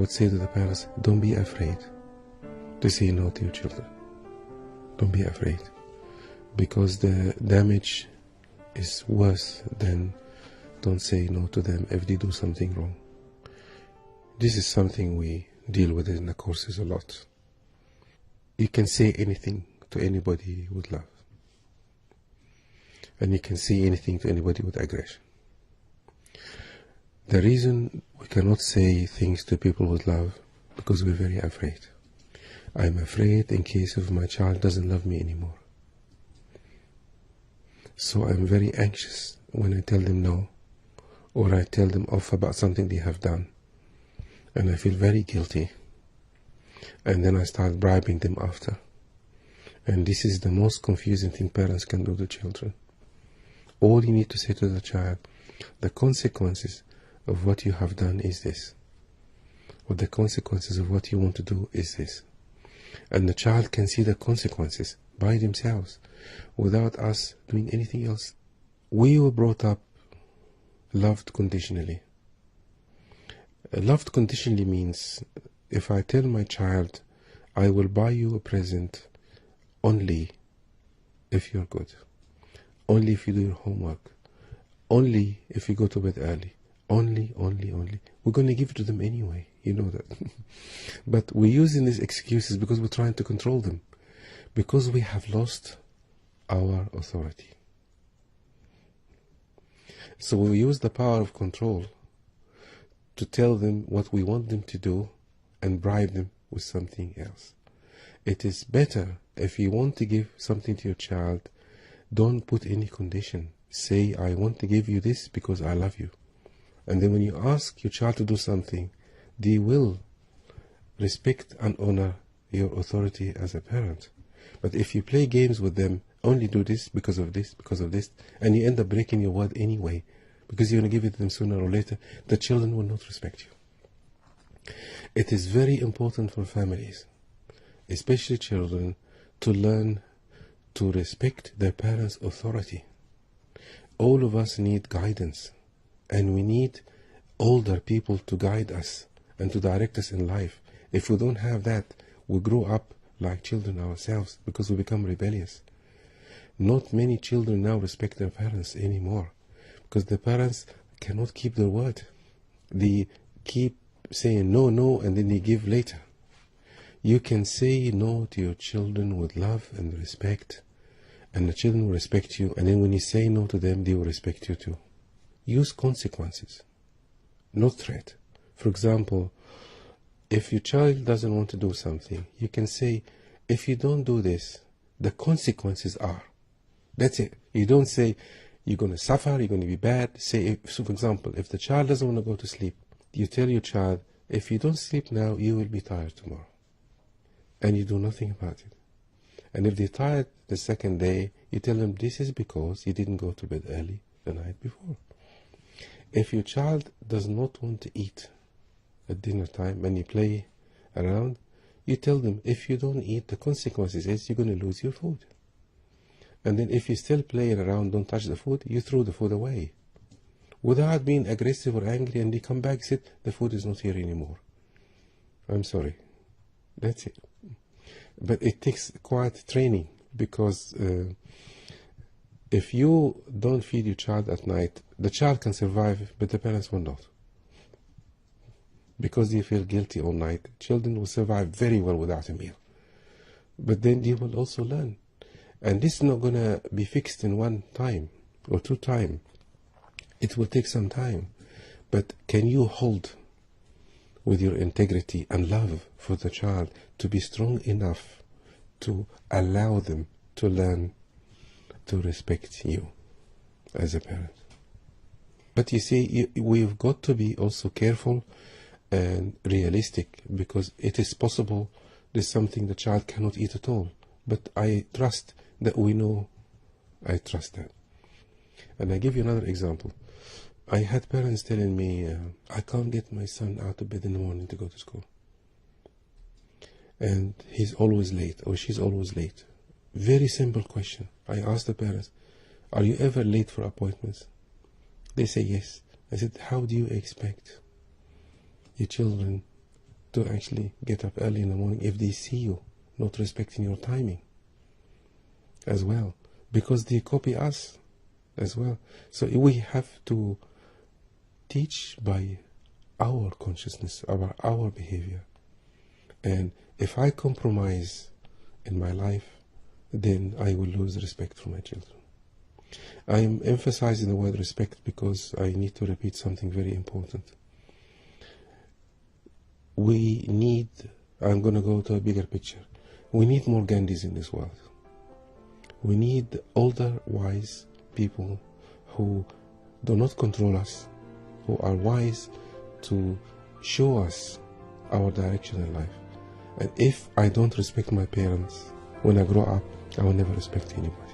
would say to the parents, don't be afraid to say no to your children. Don't be afraid, because the damage is worse than don't say no to them if they do something wrong. This is something we deal with in the courses a lot. You can say anything to anybody with love, and you can say anything to anybody with aggression. The reason we cannot say things to people with love, because we're very afraid. I'm afraid in case if my child doesn't love me anymore. So I'm very anxious when I tell them no, or I tell them off about something they have done, and I feel very guilty, and then I start bribing them after. And this is the most confusing thing parents can do to children. All you need to say to the child, the consequences of what you have done is this, or the consequences of what you want to do is this. And the child can see the consequences by themselves without us doing anything else. We were brought up loved conditionally. Loved conditionally means if I tell my child, I will buy you a present only if you're good, only if you do your homework, only if you go to bed early, only. We're going to give it to them anyway, you know that. But we're using these excuses because we're trying to control them, because we have lost our authority. So we use the power of control to tell them what we want them to do and bribe them with something else. It is better, if you want to give something to your child, don't put any condition. Say, I want to give you this because I love you. And then when you ask your child to do something, they will respect and honor your authority as a parent. But if you play games with them, only do this because of this, and you end up breaking your word anyway, because you're going to give it to them sooner or later, the children will not respect you. It is very important for families, especially children, to learn to respect their parents' authority. All of us need guidance, and we need older people to guide us and to direct us in life. If we don't have that, we grow up like children ourselves, because we become rebellious. Not many children now respect their parents anymore, because the parents cannot keep their word. They keep saying no, and then they give later. You can say no to your children with love and respect, and the children will respect you, and then when you say no to them, they will respect you too. Use consequences, not threat. For example, if your child doesn't want to do something, you can say, if you don't do this, the consequences are. That's it. You don't say, you're going to suffer, you're going to be bad. Say, so for example, if the child doesn't want to go to sleep, you tell your child, if you don't sleep now, you will be tired tomorrow. And you do nothing about it. And if they're tired the second day, you tell them, this is because you didn't go to bed early the night before. If your child does not want to eat at dinner time and you play around, you tell them, if you don't eat, the consequences is you're going to lose your food. And then if you still playing around, don't touch the food, you throw the food away. Without being aggressive or angry, and they come back and say, the food is not here anymore. I'm sorry. That's it. But it takes quite training, because if you don't feed your child at night, the child can survive, but the parents will not. Because they feel guilty all night, children will survive very well without a meal. But then they will also learn. And this is not going to be fixed in one time or two times. It will take some time. But can you hold with your integrity and love for the child to be strong enough to allow them to learn to respect you as a parent? But you see, we've got to be also careful and realistic, because it is possible there's something the child cannot eat at all. But I trust that we know. I trust that. And I give you another example. I had parents telling me, I can't get my son out of bed in the morning to go to school. And he's always late, or she's always late. Very simple question. I asked the parents, are you ever late for appointments? They say yes. I said, how do you expect your children to actually get up early in the morning if they see you not respecting your timing as well, because they copy us as well. So we have to teach by our consciousness, our behavior. And if I compromise in my life, then I will lose respect for my children. I am emphasizing the word respect because I need to repeat something very important. We need, I'm going to go to a bigger picture, we need more Gandhis in this world. We need older, wise people who do not control us, who are wise to show us our direction in life. And if I don't respect my parents, when I grow up, I will never respect anybody.